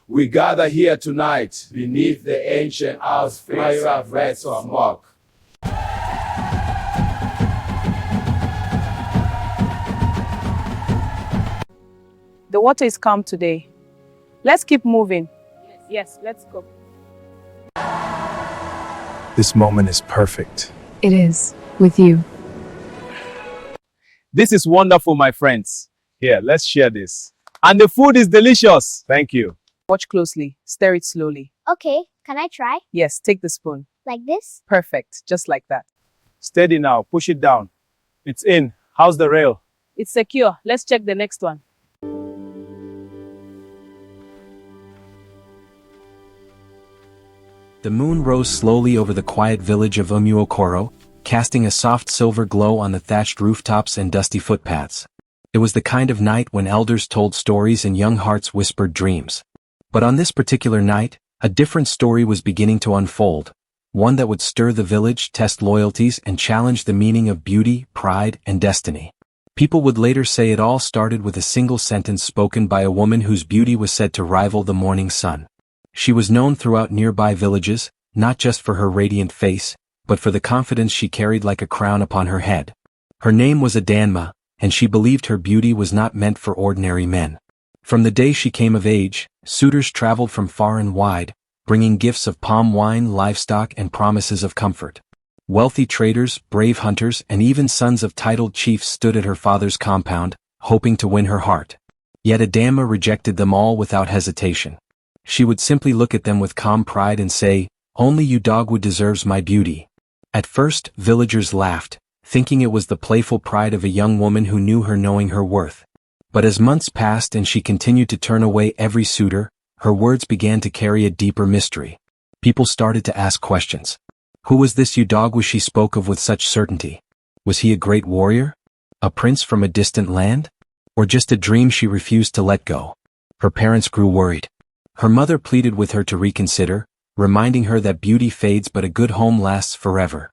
We gather here tonight beneath the ancient house where you have read to amok. The water is calm today. Let's keep moving. Yes, let's go. This moment is perfect. It is, with you. This is wonderful, my friends. Here, let's share this. And the food is delicious. Thank you. Watch closely. Stir it slowly. Okay, can I try? Yes, take the spoon. Like this? Perfect, just like that. Steady now. Push it down. It's in. How's the rail? It's secure. Let's check the next one. The moon rose slowly over the quiet village of Umuokoro, casting a soft silver glow on the thatched rooftops and dusty footpaths. It was the kind of night when elders told stories and young hearts whispered dreams. But on this particular night, a different story was beginning to unfold, one that would stir the village, test loyalties, and challenge the meaning of beauty, pride, and destiny. People would later say it all started with a single sentence spoken by a woman whose beauty was said to rival the morning sun. She was known throughout nearby villages, not just for her radiant face, but for the confidence she carried like a crown upon her head. Her name was Adanma, and she believed her beauty was not meant for ordinary men. From the day she came of age, suitors traveled from far and wide, bringing gifts of palm wine, livestock, and promises of comfort. Wealthy traders, brave hunters, and even sons of titled chiefs stood at her father's compound, hoping to win her heart. Yet Adanma rejected them all without hesitation. She would simply look at them with calm pride and say, "Only Udogwu deserves my beauty." At first, villagers laughed, thinking it was the playful pride of a young woman who knew her knowing her worth. But as months passed and she continued to turn away every suitor, her words began to carry a deeper mystery. People started to ask questions. Who was this Udogwu she spoke of with such certainty? Was he a great warrior? A prince from a distant land? Or just a dream she refused to let go? Her parents grew worried. Her mother pleaded with her to reconsider, reminding her that beauty fades but a good home lasts forever.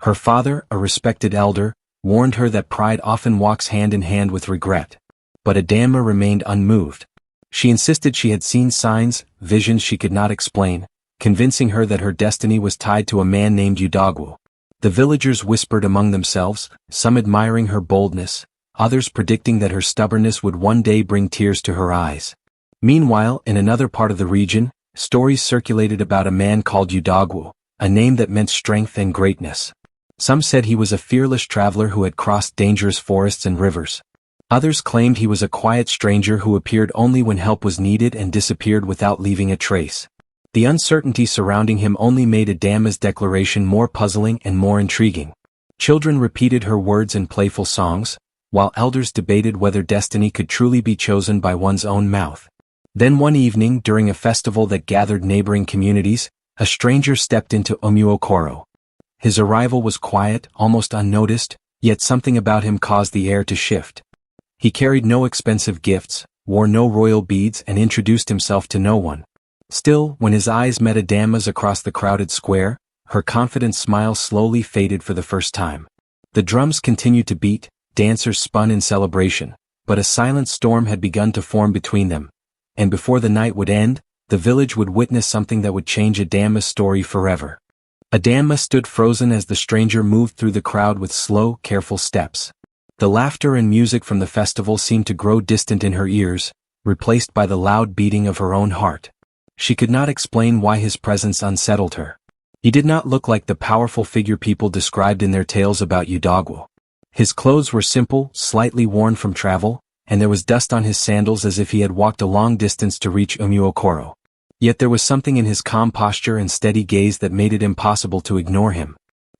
Her father, a respected elder, warned her that pride often walks hand in hand with regret. But Adanma remained unmoved. She insisted she had seen signs, visions she could not explain, convincing her that her destiny was tied to a man named Udogwu. The villagers whispered among themselves, some admiring her boldness, others predicting that her stubbornness would one day bring tears to her eyes. Meanwhile, in another part of the region, stories circulated about a man called Udogwu, a name that meant strength and greatness. Some said he was a fearless traveler who had crossed dangerous forests and rivers. Others claimed he was a quiet stranger who appeared only when help was needed and disappeared without leaving a trace. The uncertainty surrounding him only made Adanma's declaration more puzzling and more intriguing. Children repeated her words in playful songs, while elders debated whether destiny could truly be chosen by one's own mouth. Then one evening, during a festival that gathered neighboring communities, a stranger stepped into Umuokoro. His arrival was quiet, almost unnoticed, yet something about him caused the air to shift. He carried no expensive gifts, wore no royal beads, and introduced himself to no one. Still, when his eyes met Adanma's across the crowded square, her confident smile slowly faded for the first time. The drums continued to beat, dancers spun in celebration, but a silent storm had begun to form between them. And before the night would end, the village would witness something that would change Adanma's story forever. Adanma stood frozen as the stranger moved through the crowd with slow, careful steps. The laughter and music from the festival seemed to grow distant in her ears, replaced by the loud beating of her own heart. She could not explain why his presence unsettled her. He did not look like the powerful figure people described in their tales about Udogwu. His clothes were simple, slightly worn from travel, and there was dust on his sandals as if he had walked a long distance to reach Umuokoro. Yet there was something in his calm posture and steady gaze that made it impossible to ignore him.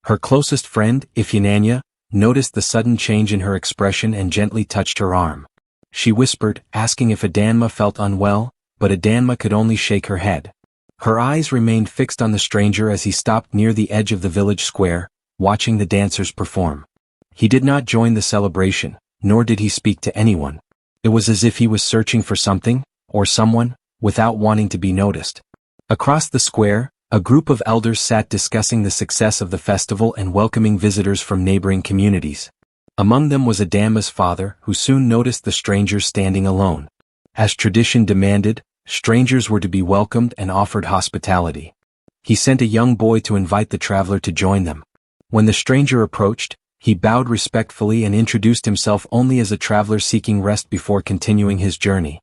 Her closest friend, Ifeanyi, noticed the sudden change in her expression and gently touched her arm. She whispered, asking if Adanma felt unwell, but Adanma could only shake her head. Her eyes remained fixed on the stranger as he stopped near the edge of the village square, watching the dancers perform. He did not join the celebration, nor did he speak to anyone. It was as if he was searching for something, or someone, without wanting to be noticed. Across the square, a group of elders sat discussing the success of the festival and welcoming visitors from neighboring communities. Among them was Adanma's father, who soon noticed the stranger standing alone. As tradition demanded, strangers were to be welcomed and offered hospitality. He sent a young boy to invite the traveler to join them. When the stranger approached, he bowed respectfully and introduced himself only as a traveler seeking rest before continuing his journey.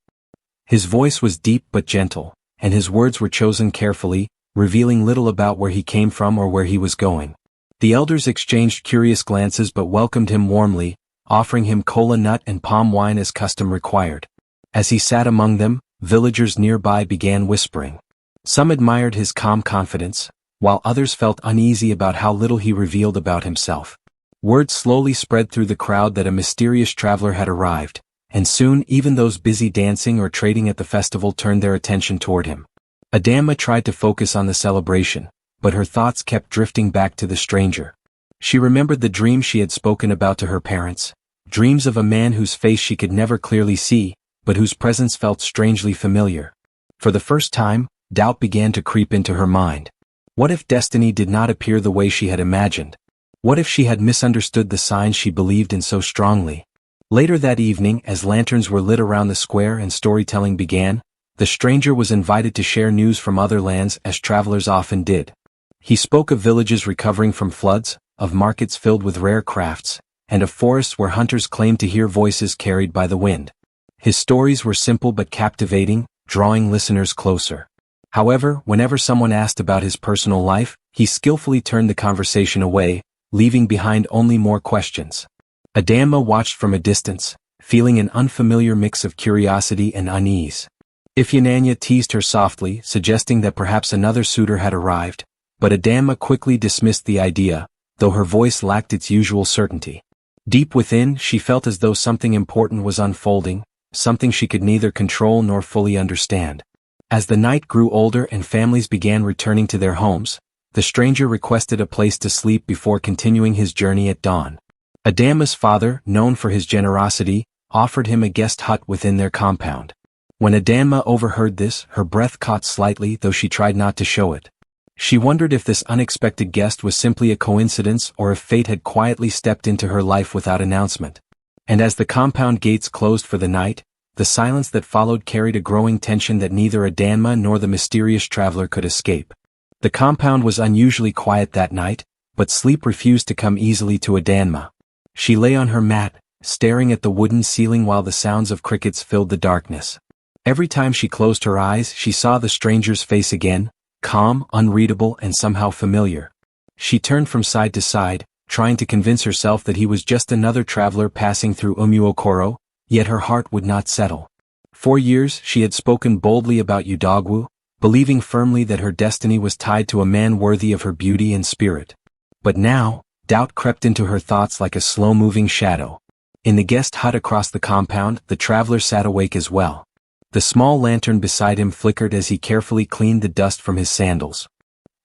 His voice was deep but gentle, and his words were chosen carefully, revealing little about where he came from or where he was going. The elders exchanged curious glances but welcomed him warmly, offering him kola nut and palm wine as custom required. As he sat among them, villagers nearby began whispering. Some admired his calm confidence, while others felt uneasy about how little he revealed about himself. Word slowly spread through the crowd that a mysterious traveler had arrived, and soon even those busy dancing or trading at the festival turned their attention toward him. Adanma tried to focus on the celebration, but her thoughts kept drifting back to the stranger. She remembered the dream she had spoken about to her parents, dreams of a man whose face she could never clearly see, but whose presence felt strangely familiar. For the first time, doubt began to creep into her mind. What if destiny did not appear the way she had imagined? What if she had misunderstood the signs she believed in so strongly? Later that evening, as lanterns were lit around the square and storytelling began, the stranger was invited to share news from other lands as travelers often did. He spoke of villages recovering from floods, of markets filled with rare crafts, and of forests where hunters claimed to hear voices carried by the wind. His stories were simple but captivating, drawing listeners closer. However, whenever someone asked about his personal life, he skillfully turned the conversation away, leaving behind only more questions. Adanma watched from a distance, feeling an unfamiliar mix of curiosity and unease. Ifyananya teased her softly, suggesting that perhaps another suitor had arrived, but Adanma quickly dismissed the idea, though her voice lacked its usual certainty. Deep within, she felt as though something important was unfolding, something she could neither control nor fully understand. As the night grew older and families began returning to their homes, the stranger requested a place to sleep before continuing his journey at dawn. Adanma's father, known for his generosity, offered him a guest hut within their compound. When Adanma overheard this, her breath caught slightly, though she tried not to show it. She wondered if this unexpected guest was simply a coincidence or if fate had quietly stepped into her life without announcement. And as the compound gates closed for the night, the silence that followed carried a growing tension that neither Adanma nor the mysterious traveler could escape. The compound was unusually quiet that night, but sleep refused to come easily to Adanma. She lay on her mat, staring at the wooden ceiling while the sounds of crickets filled the darkness. Every time she closed her eyes, she saw the stranger's face again, calm, unreadable, and somehow familiar. She turned from side to side, trying to convince herself that he was just another traveler passing through Umuokoro, yet her heart would not settle. For years, she had spoken boldly about Udogwu, believing firmly that her destiny was tied to a man worthy of her beauty and spirit. But now, doubt crept into her thoughts like a slow-moving shadow. In the guest hut across the compound, the traveler sat awake as well. The small lantern beside him flickered as he carefully cleaned the dust from his sandals.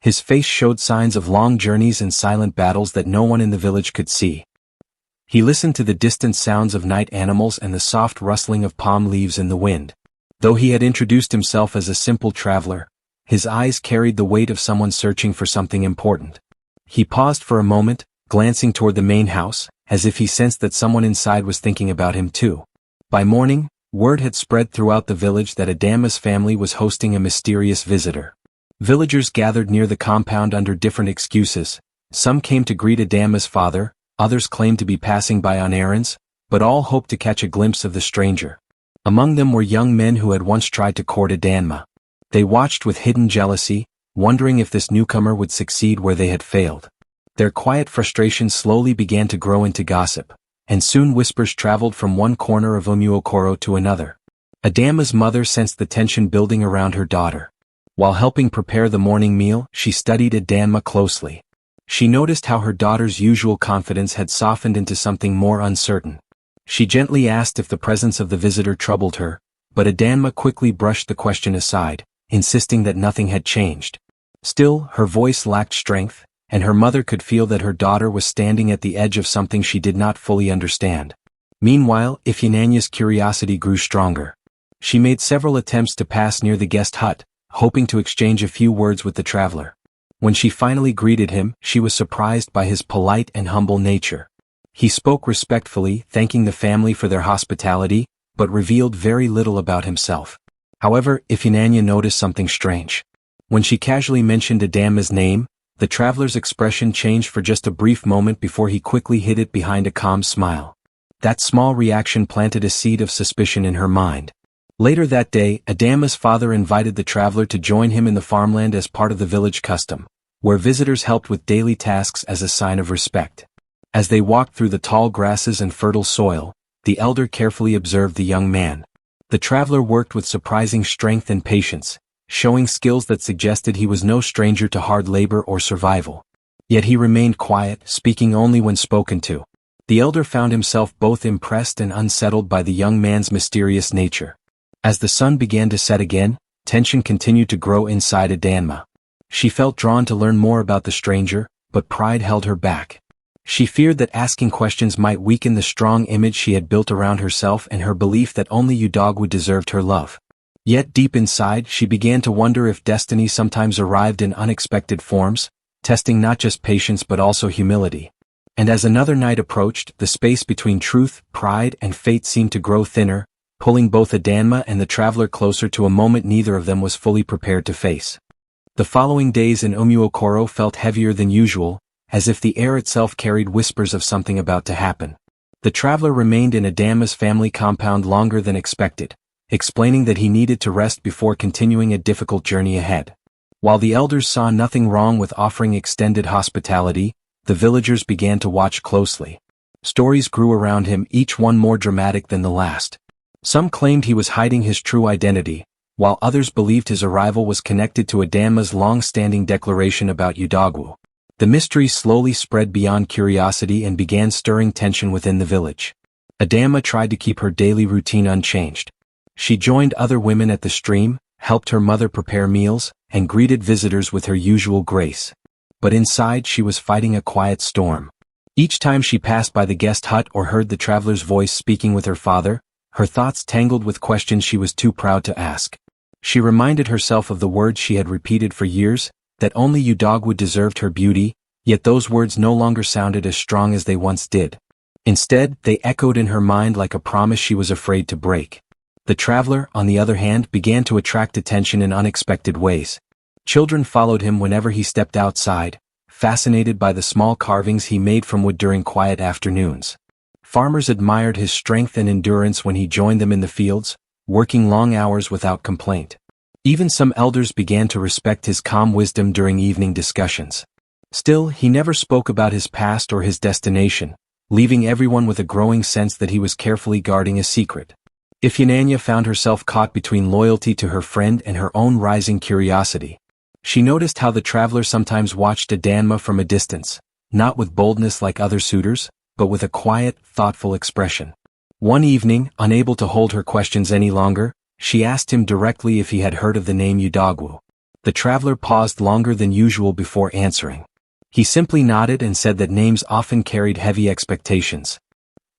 His face showed signs of long journeys and silent battles that no one in the village could see. He listened to the distant sounds of night animals and the soft rustling of palm leaves in the wind. Though he had introduced himself as a simple traveler, his eyes carried the weight of someone searching for something important. He paused for a moment, glancing toward the main house, as if he sensed that someone inside was thinking about him too. By morning, word had spread throughout the village that Adanma's family was hosting a mysterious visitor. Villagers gathered near the compound under different excuses. Some came to greet Adanma's father, others claimed to be passing by on errands, but all hoped to catch a glimpse of the stranger. Among them were young men who had once tried to court Adanma. They watched with hidden jealousy, wondering if this newcomer would succeed where they had failed. Their quiet frustration slowly began to grow into gossip, and soon whispers traveled from one corner of Umuokoro to another. Adanma's mother sensed the tension building around her daughter. While helping prepare the morning meal, she studied Adanma closely. She noticed how her daughter's usual confidence had softened into something more uncertain. She gently asked if the presence of the visitor troubled her, but Adanma quickly brushed the question aside, insisting that nothing had changed. Still, her voice lacked strength, and her mother could feel that her daughter was standing at the edge of something she did not fully understand. Meanwhile, Ifyananya's curiosity grew stronger. She made several attempts to pass near the guest hut, hoping to exchange a few words with the traveler. When she finally greeted him, she was surprised by his polite and humble nature. He spoke respectfully, thanking the family for their hospitality, but revealed very little about himself. However, Ifeanyi noticed something strange. When she casually mentioned Adanma's name, the traveler's expression changed for just a brief moment before he quickly hid it behind a calm smile. That small reaction planted a seed of suspicion in her mind. Later that day, Adanma's father invited the traveler to join him in the farmland as part of the village custom, where visitors helped with daily tasks as a sign of respect. As they walked through the tall grasses and fertile soil, the elder carefully observed the young man. The traveler worked with surprising strength and patience, showing skills that suggested he was no stranger to hard labor or survival. Yet he remained quiet, speaking only when spoken to. The elder found himself both impressed and unsettled by the young man's mysterious nature. As the sun began to set again, tension continued to grow inside Adanma. She felt drawn to learn more about the stranger, but pride held her back. She feared that asking questions might weaken the strong image she had built around herself and her belief that only Udogwu deserved her love. Yet deep inside, she began to wonder if destiny sometimes arrived in unexpected forms, testing not just patience but also humility. And as another night approached, the space between truth, pride, and fate seemed to grow thinner, pulling both Adanma and the traveler closer to a moment neither of them was fully prepared to face. The following days in Umuokoro felt heavier than usual, as if the air itself carried whispers of something about to happen. The traveler remained in Adanma's family compound longer than expected, explaining that he needed to rest before continuing a difficult journey ahead. While the elders saw nothing wrong with offering extended hospitality, the villagers began to watch closely. Stories grew around him, each one more dramatic than the last. Some claimed he was hiding his true identity, while others believed his arrival was connected to Adanma's long-standing declaration about Udogwu. The mystery slowly spread beyond curiosity and began stirring tension within the village. Adanma tried to keep her daily routine unchanged. She joined other women at the stream, helped her mother prepare meals, and greeted visitors with her usual grace. But inside she was fighting a quiet storm. Each time she passed by the guest hut or heard the traveler's voice speaking with her father, her thoughts tangled with questions she was too proud to ask. She reminded herself of the words she had repeated for years, that only Udogwu deserved her beauty, yet those words no longer sounded as strong as they once did. Instead, they echoed in her mind like a promise she was afraid to break. The traveler, on the other hand, began to attract attention in unexpected ways. Children followed him whenever he stepped outside, fascinated by the small carvings he made from wood during quiet afternoons. Farmers admired his strength and endurance when he joined them in the fields, working long hours without complaint. Even some elders began to respect his calm wisdom during evening discussions. Still, he never spoke about his past or his destination, leaving everyone with a growing sense that he was carefully guarding a secret. Ifeanyi found herself caught between loyalty to her friend and her own rising curiosity. She noticed how the traveler sometimes watched Adanma from a distance, not with boldness like other suitors, but with a quiet, thoughtful expression. One evening, unable to hold her questions any longer, she asked him directly if he had heard of the name Udogwu. The traveler paused longer than usual before answering. He simply nodded and said that names often carried heavy expectations.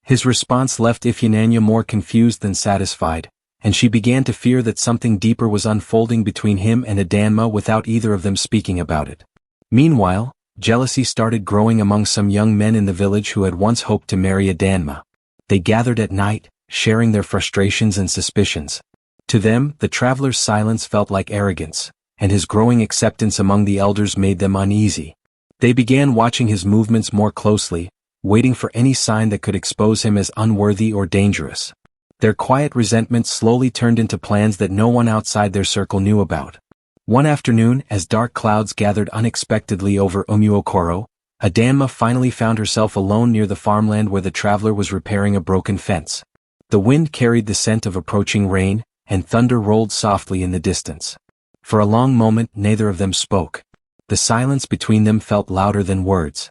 His response left Ifeanyi more confused than satisfied, and she began to fear that something deeper was unfolding between him and Adanma without either of them speaking about it. Meanwhile, jealousy started growing among some young men in the village who had once hoped to marry Adanma. They gathered at night, sharing their frustrations and suspicions. To them, the traveler's silence felt like arrogance, and his growing acceptance among the elders made them uneasy. They began watching his movements more closely, waiting for any sign that could expose him as unworthy or dangerous. Their quiet resentment slowly turned into plans that no one outside their circle knew about. One afternoon, as dark clouds gathered unexpectedly over Umuokoro, Adanma finally found herself alone near the farmland where the traveler was repairing a broken fence. The wind carried the scent of approaching rain, and thunder rolled softly in the distance. For a long moment, neither of them spoke. The silence between them felt louder than words.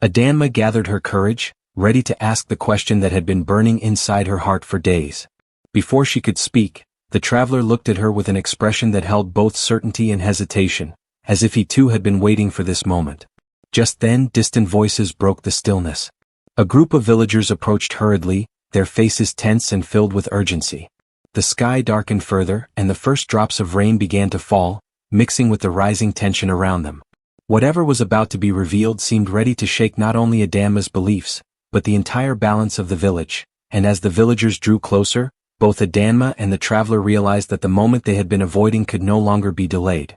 Adanma gathered her courage, ready to ask the question that had been burning inside her heart for days. Before she could speak, the traveler looked at her with an expression that held both certainty and hesitation, as if he too had been waiting for this moment. Just then, distant voices broke the stillness. A group of villagers approached hurriedly, their faces tense and filled with urgency. The sky darkened further, and the first drops of rain began to fall, mixing with the rising tension around them. Whatever was about to be revealed seemed ready to shake not only Adanma's beliefs, but the entire balance of the village, and as the villagers drew closer, Both Adanma and the traveler realized that the moment they had been avoiding could no longer be delayed.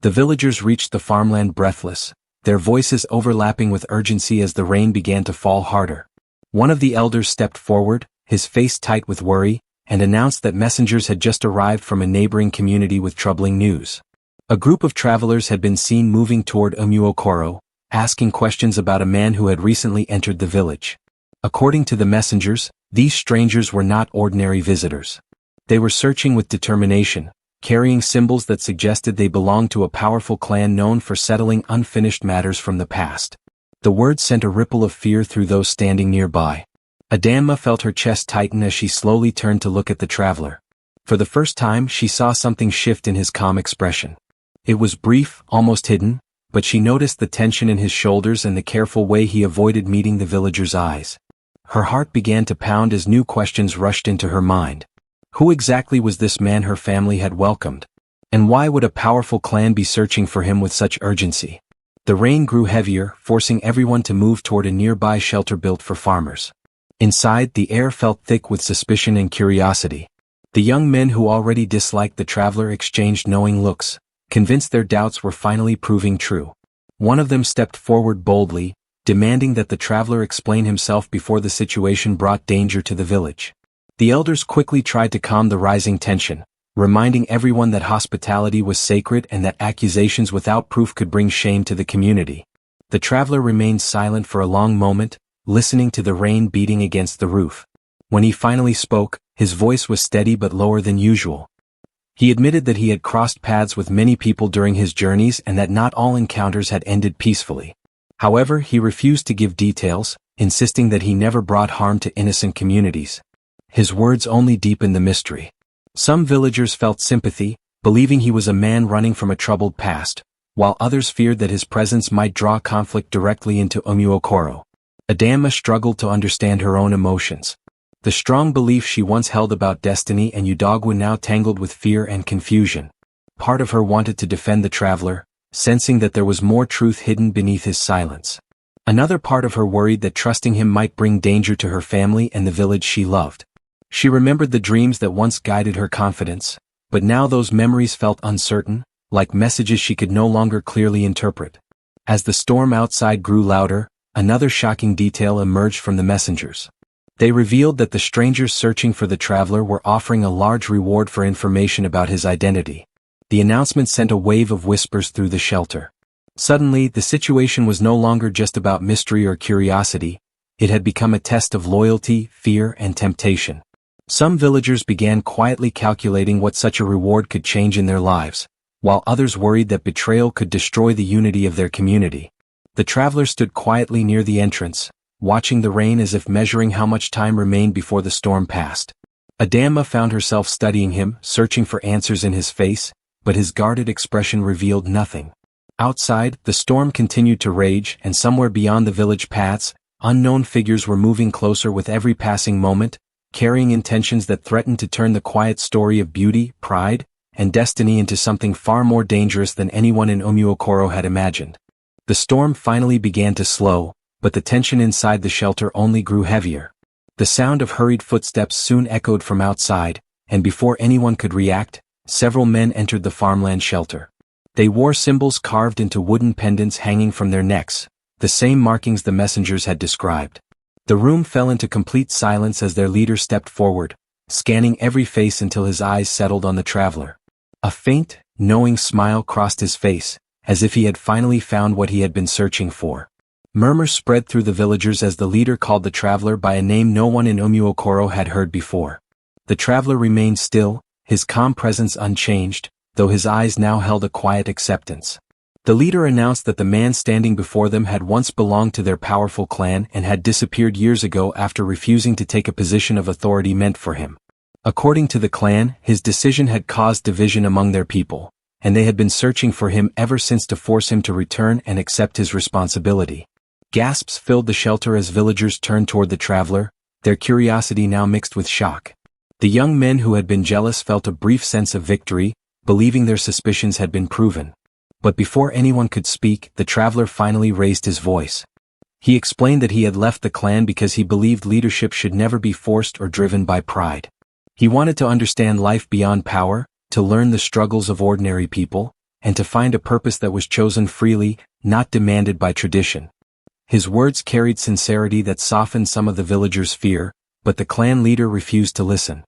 The villagers reached the farmland breathless, their voices overlapping with urgency as the rain began to fall harder. One of the elders stepped forward, his face tight with worry, and announced that messengers had just arrived from a neighboring community with troubling news. A group of travelers had been seen moving toward Umuokoro, asking questions about a man who had recently entered the village. According to the messengers, these strangers were not ordinary visitors. They were searching with determination, carrying symbols that suggested they belonged to a powerful clan known for settling unfinished matters from the past. The words sent a ripple of fear through those standing nearby. Adanma felt her chest tighten as she slowly turned to look at the traveler. For the first time, she saw something shift in his calm expression. It was brief, almost hidden, but she noticed the tension in his shoulders and the careful way he avoided meeting the villagers' eyes. Her heart began to pound as new questions rushed into her mind. Who exactly was this man her family had welcomed? And why would a powerful clan be searching for him with such urgency? The rain grew heavier, forcing everyone to move toward a nearby shelter built for farmers. Inside, the air felt thick with suspicion and curiosity. The young men who already disliked the traveler exchanged knowing looks, convinced their doubts were finally proving true. One of them stepped forward boldly, demanding that the traveler explain himself before the situation brought danger to the village. The elders quickly tried to calm the rising tension, reminding everyone that hospitality was sacred and that accusations without proof could bring shame to the community. The traveler remained silent for a long moment, listening to the rain beating against the roof. When he finally spoke, his voice was steady but lower than usual. He admitted that he had crossed paths with many people during his journeys and that not all encounters had ended peacefully. However, he refused to give details, insisting that he never brought harm to innocent communities. His words only deepened the mystery. Some villagers felt sympathy, believing he was a man running from a troubled past, while others feared that his presence might draw conflict directly into Umuokoro. Adanma struggled to understand her own emotions. The strong belief she once held about destiny and Udogwu now tangled with fear and confusion. Part of her wanted to defend the traveler, sensing that there was more truth hidden beneath his silence. Another part of her worried that trusting him might bring danger to her family and the village she loved. She remembered the dreams that once guided her confidence, but now those memories felt uncertain, like messages she could no longer clearly interpret. As the storm outside grew louder, another shocking detail emerged from the messengers. They revealed that the strangers searching for the traveler were offering a large reward for information about his identity. The announcement sent a wave of whispers through the shelter. Suddenly, the situation was no longer just about mystery or curiosity. It had become a test of loyalty, fear, and temptation. Some villagers began quietly calculating what such a reward could change in their lives, while others worried that betrayal could destroy the unity of their community. The traveler stood quietly near the entrance, watching the rain as if measuring how much time remained before the storm passed. Adanma found herself studying him, searching for answers in his face, but his guarded expression revealed nothing. Outside, the storm continued to rage, and somewhere beyond the village paths, unknown figures were moving closer with every passing moment, carrying intentions that threatened to turn the quiet story of beauty, pride, and destiny into something far more dangerous than anyone in Umuokoro had imagined. The storm finally began to slow, but the tension inside the shelter only grew heavier. The sound of hurried footsteps soon echoed from outside, and before anyone could react, several men entered the farmland shelter. They wore symbols carved into wooden pendants hanging from their necks, the same markings the messengers had described. The room fell into complete silence as their leader stepped forward, scanning every face until his eyes settled on the traveler. A faint, knowing smile crossed his face, as if he had finally found what he had been searching for. Murmurs spread through the villagers as the leader called the traveler by a name no one in Umuokoro had heard before. The traveler remained still, his calm presence unchanged, though his eyes now held a quiet acceptance. The leader announced that the man standing before them had once belonged to their powerful clan and had disappeared years ago after refusing to take a position of authority meant for him. According to the clan, his decision had caused division among their people, and they had been searching for him ever since to force him to return and accept his responsibility. Gasps filled the shelter as villagers turned toward the traveler, their curiosity now mixed with shock. The young men who had been jealous felt a brief sense of victory, believing their suspicions had been proven. But before anyone could speak, the traveler finally raised his voice. He explained that he had left the clan because he believed leadership should never be forced or driven by pride. He wanted to understand life beyond power, to learn the struggles of ordinary people, and to find a purpose that was chosen freely, not demanded by tradition. His words carried sincerity that softened some of the villagers' fear, but the clan leader refused to listen.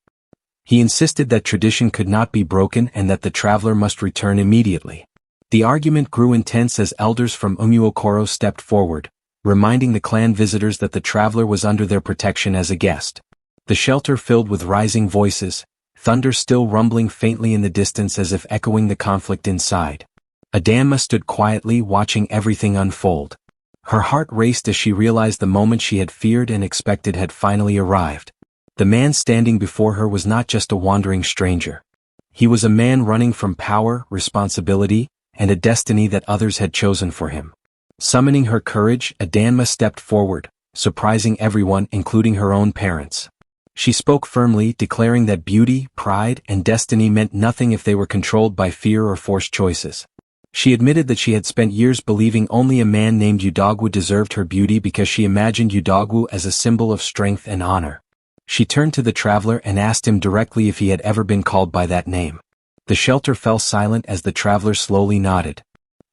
He insisted that tradition could not be broken and that the traveler must return immediately. The argument grew intense as elders from Umuokoro stepped forward, reminding the clan visitors that the traveler was under their protection as a guest. The shelter filled with rising voices, thunder still rumbling faintly in the distance as if echoing the conflict inside. Adanma stood quietly watching everything unfold. Her heart raced as she realized the moment she had feared and expected had finally arrived. The man standing before her was not just a wandering stranger. He was a man running from power, responsibility, and a destiny that others had chosen for him. Summoning her courage, Adanma stepped forward, surprising everyone, including her own parents. She spoke firmly, declaring that beauty, pride, and destiny meant nothing if they were controlled by fear or forced choices. She admitted that she had spent years believing only a man named Udogwu deserved her beauty because she imagined Udogwu as a symbol of strength and honor. She turned to the traveler and asked him directly if he had ever been called by that name. The shelter fell silent as the traveler slowly nodded.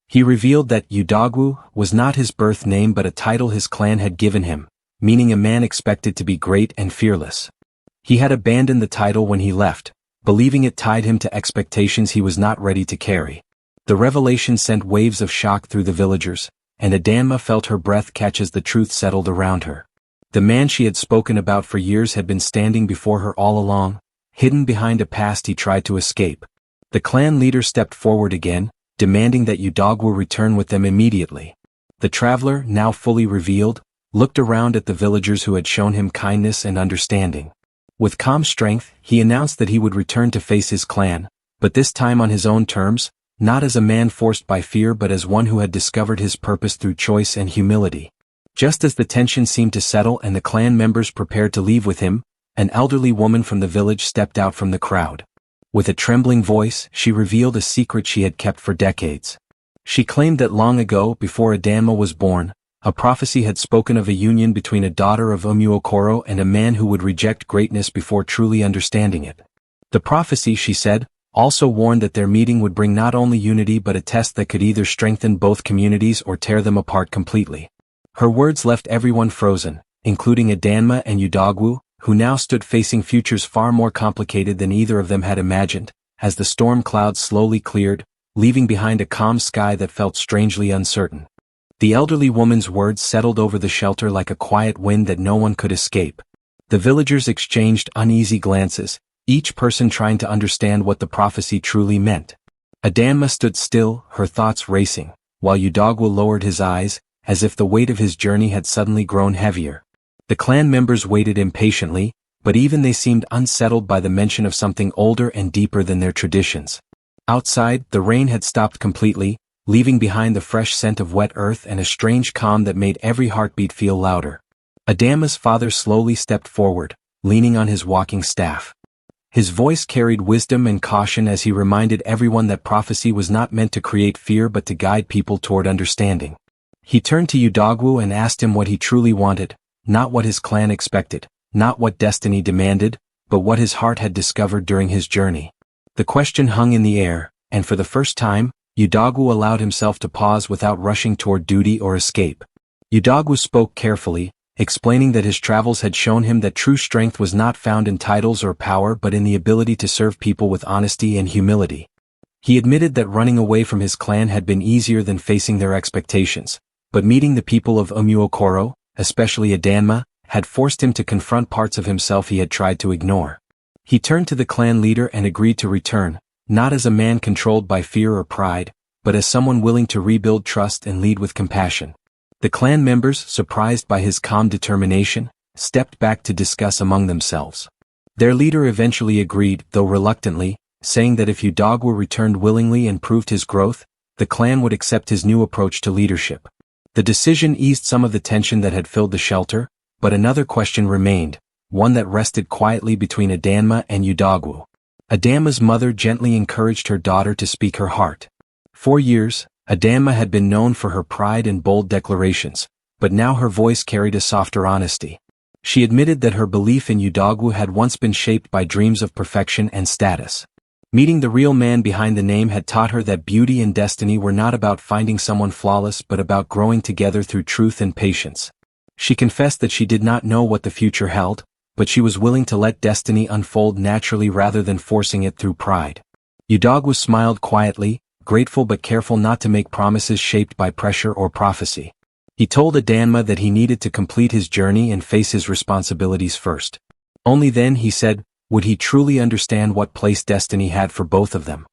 He revealed that Udogwu was not his birth name but a title his clan had given him, meaning a man expected to be great and fearless. He had abandoned the title when he left, believing it tied him to expectations he was not ready to carry. The revelation sent waves of shock through the villagers, and Adanma felt her breath catch as the truth settled around her. The man she had spoken about for years had been standing before her all along, hidden behind a past he tried to escape. The clan leader stepped forward again, demanding that Udogwu return with them immediately. The traveler, now fully revealed, looked around at the villagers who had shown him kindness and understanding. With calm strength, he announced that he would return to face his clan, but this time on his own terms, not as a man forced by fear but as one who had discovered his purpose through choice and humility. Just as the tension seemed to settle and the clan members prepared to leave with him, an elderly woman from the village stepped out from the crowd. With a trembling voice, she revealed a secret she had kept for decades. She claimed that long ago, before Adanma was born, a prophecy had spoken of a union between a daughter of Umuokoro and a man who would reject greatness before truly understanding it. The prophecy, she said, also warned that their meeting would bring not only unity but a test that could either strengthen both communities or tear them apart completely. Her words left everyone frozen, including Adanma and Udogwu, who now stood facing futures far more complicated than either of them had imagined, as the storm clouds slowly cleared, leaving behind a calm sky that felt strangely uncertain. The elderly woman's words settled over the shelter like a quiet wind that no one could escape. The villagers exchanged uneasy glances, each person trying to understand what the prophecy truly meant. Adanma stood still, her thoughts racing, while Udogwu lowered his eyes, as if the weight of his journey had suddenly grown heavier. The clan members waited impatiently, but even they seemed unsettled by the mention of something older and deeper than their traditions. Outside, the rain had stopped completely, leaving behind the fresh scent of wet earth and a strange calm that made every heartbeat feel louder. Adanma's father slowly stepped forward, leaning on his walking staff. His voice carried wisdom and caution as he reminded everyone that prophecy was not meant to create fear but to guide people toward understanding. He turned to Udogwu and asked him what he truly wanted, not what his clan expected, not what destiny demanded, but what his heart had discovered during his journey. The question hung in the air, and for the first time, Udogwu allowed himself to pause without rushing toward duty or escape. Udogwu spoke carefully, explaining that his travels had shown him that true strength was not found in titles or power but in the ability to serve people with honesty and humility. He admitted that running away from his clan had been easier than facing their expectations, but meeting the people of Umuokoro, especially Adanma, had forced him to confront parts of himself he had tried to ignore. He turned to the clan leader and agreed to return, not as a man controlled by fear or pride, but as someone willing to rebuild trust and lead with compassion. The clan members, surprised by his calm determination, stepped back to discuss among themselves. Their leader eventually agreed, though reluctantly, saying that if Udogwu returned willingly and proved his growth, the clan would accept his new approach to leadership. The decision eased some of the tension that had filled the shelter, but another question remained, one that rested quietly between Adanma and Udogwu. Adanma's mother gently encouraged her daughter to speak her heart. For years, Adanma had been known for her pride and bold declarations, but now her voice carried a softer honesty. She admitted that her belief in Udogwu had once been shaped by dreams of perfection and status. Meeting the real man behind the name had taught her that beauty and destiny were not about finding someone flawless but about growing together through truth and patience. She confessed that she did not know what the future held, but she was willing to let destiny unfold naturally rather than forcing it through pride. Udogwu smiled quietly, grateful but careful not to make promises shaped by pressure or prophecy. He told Adanma that he needed to complete his journey and face his responsibilities first. Only then, he said, would he truly understand what place destiny had for both of them.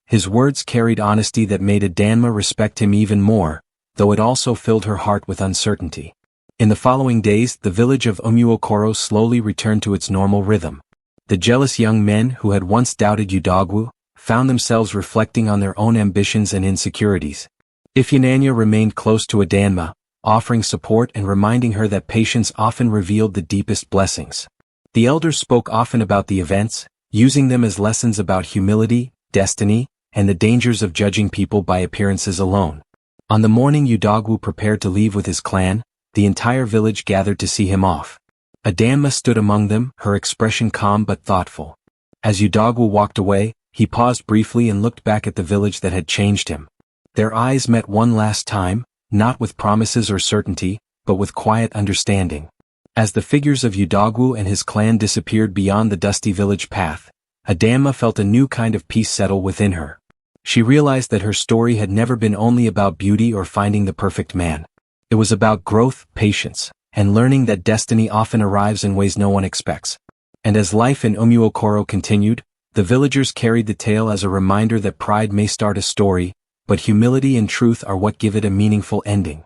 His words carried honesty that made Adanma respect him even more, though it also filled her heart with uncertainty. In the following days, the village of Umuokoro slowly returned to its normal rhythm. The jealous young men who had once doubted Udogwu found themselves reflecting on their own ambitions and insecurities. Ifyinanya remained close to Adanma, offering support and reminding her that patience often revealed the deepest blessings. The elders spoke often about the events, using them as lessons about humility, destiny, and the dangers of judging people by appearances alone. On the morning Udogwu prepared to leave with his clan, the entire village gathered to see him off. Adanma stood among them, her expression calm but thoughtful. As Udogwu walked away, he paused briefly and looked back at the village that had changed him. Their eyes met one last time, not with promises or certainty, but with quiet understanding. As the figures of Udogwu and his clan disappeared beyond the dusty village path, Adanma felt a new kind of peace settle within her. She realized that her story had never been only about beauty or finding the perfect man. It was about growth, patience, and learning that destiny often arrives in ways no one expects. And as life in Umuokoro continued, the villagers carried the tale as a reminder that pride may start a story, but humility and truth are what give it a meaningful ending.